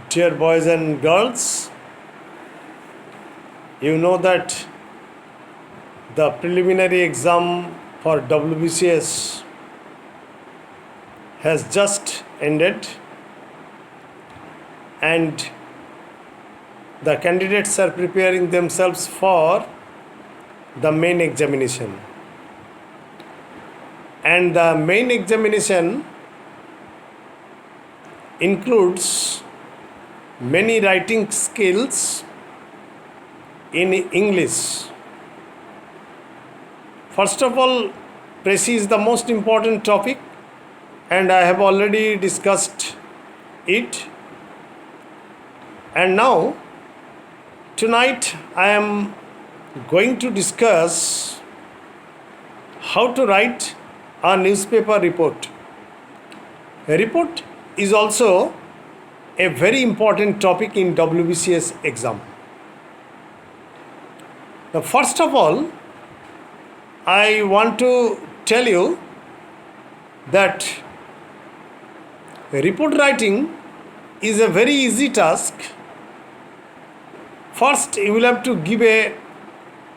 Dear boys and girls, you know that the preliminary exam for WBCS has just ended, and the candidates are preparing themselves for the main examination. And the main examination includes many writing skills in English. First of all, Presi is the most important topic, and I have already discussed it. And now, tonight, I am going to discuss how to write a newspaper report. A report is also a very important topic in WBCS exam. Now, first of all, I want to tell you that report writing is a very easy task. First, you will have to give a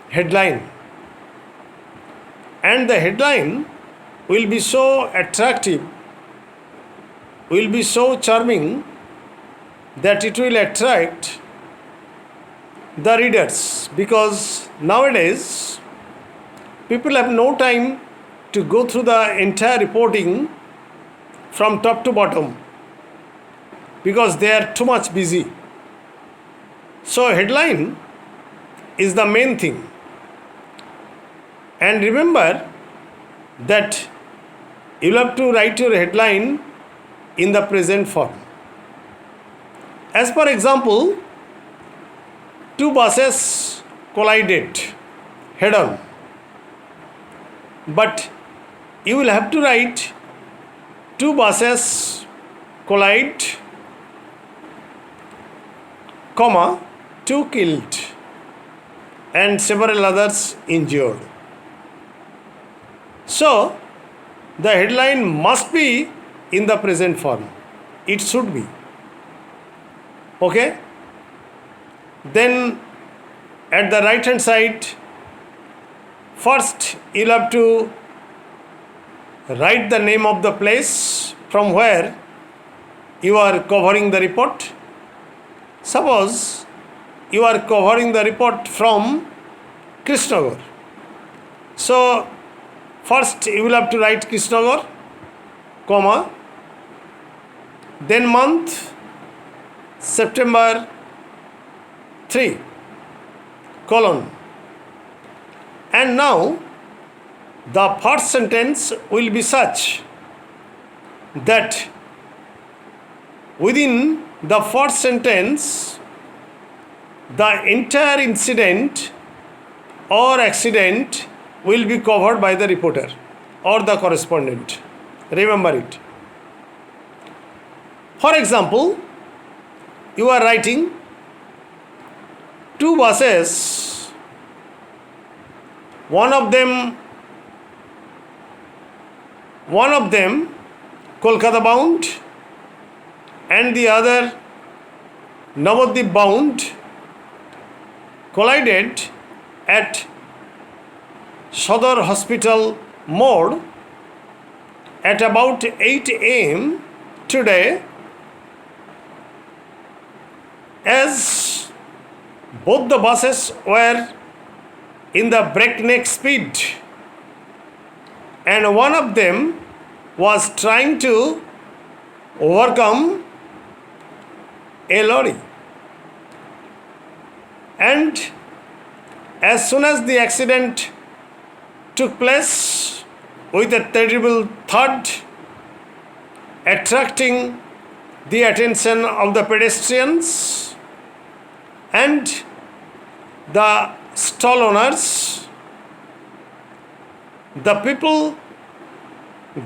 headline, and the headline will be so attractive, will be so charming that it will attract the readers, because nowadays people have no time to go through the entire reporting from top to bottom because they are too much busy. So headline is the main thing. And remember that you have to write your headline in the present form. As per example, two buses collided head on. But you will have to write two buses collide, comma, two killed and several others injured. So, the headline must be in the present form. It should be. Okay? Then at the right hand side, first you'll have to write the name of the place from where you are covering the report. Suppose you are covering the report from Krishnagar. So first you will have to write Krishnagar, comma, then month September 3, colon. And now the first sentence will be such that within the first sentence the entire incident or accident will be covered by the reporter or the correspondent. Remember it. For example, you are writing two buses, one of them Kolkata bound and the other Navadvip bound, collided at Sadar Hospital Mode at about 8 a.m. today, as both the buses were in the breakneck speed and one of them was trying to overcome a lorry. And as soon as the accident took place, with a terrible thud attracting the attention of the pedestrians and the stall owners, the people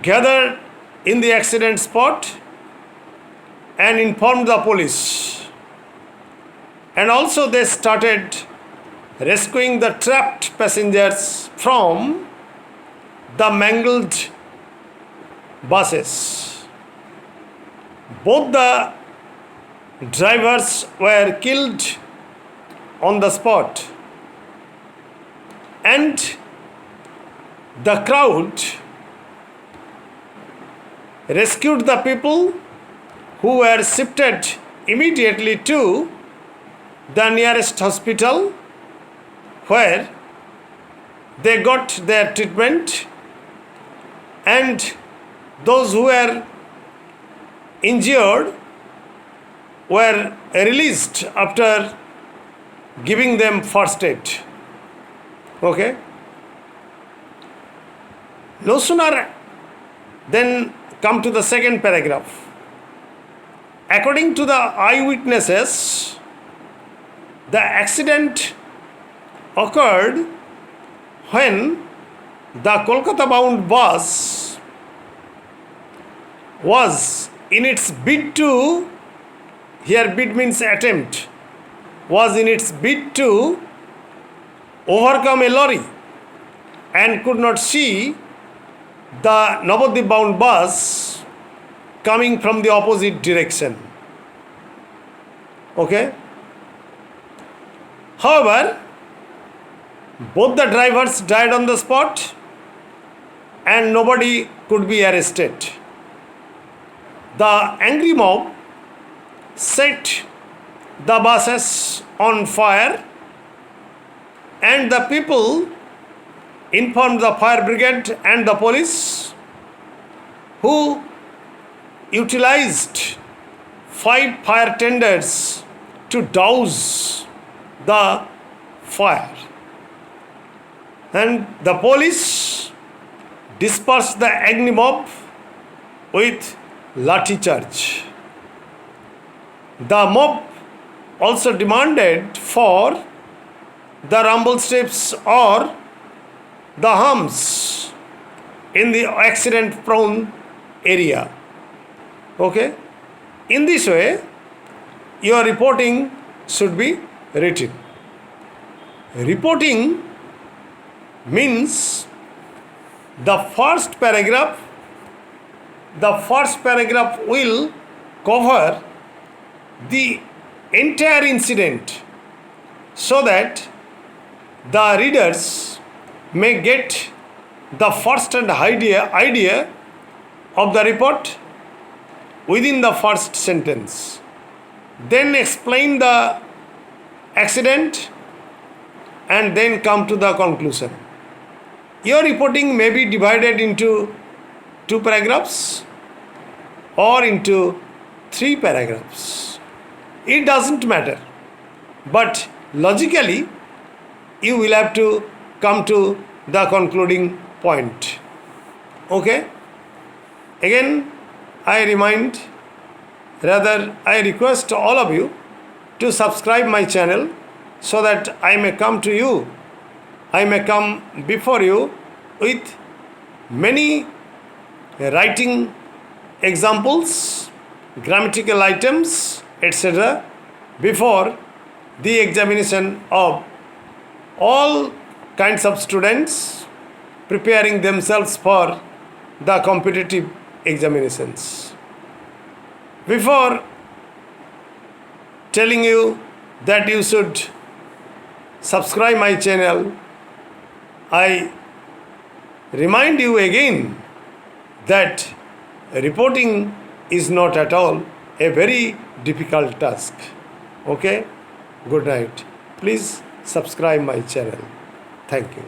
gathered in the accident spot and informed the police. And also they started rescuing the trapped passengers from the mangled buses. Both the drivers were killed on the spot, and the crowd rescued the people, who were shifted immediately to the nearest hospital, where they got their treatment, and those who were injured were released after giving them first aid. Okay? No sooner then come to the second paragraph. According to the eyewitnesses, the accident occurred when the Kolkata bound bus was in its bid to, here bid means attempt, was in its bid to overcome a lorry and could not see the Navadvip bound bus coming from the opposite direction. Okay? However, both the drivers died on the spot and nobody could be arrested. The angry mob set the buses on fire, and the people informed the fire brigade and the police, who utilized 5 fire tenders to douse the fire. And the police dispersed the angry mob with lathi charge. The mob also demanded for the rumble strips or the humps in the accident prone area. Okay? In this way, your reporting should be written. Reporting means the first paragraph will cover the entire incident, so that the readers may get the first hand idea of the report within the first sentence. Then explain the accident and then come to the conclusion. Your reporting may be divided into 2 paragraphs or into 3 paragraphs. It doesn't matter. But logically, you will have to come to the concluding point. Okay? Again, I request all of you to subscribe my channel, so that I may come before you with many writing examples, grammatical items, etc. before the examination of all kinds of students preparing themselves for the competitive examinations. Before telling you that you should subscribe my channel, I remind you again that reporting is not at all a very difficult task. Okay? Good night. Please subscribe my channel. Thank you.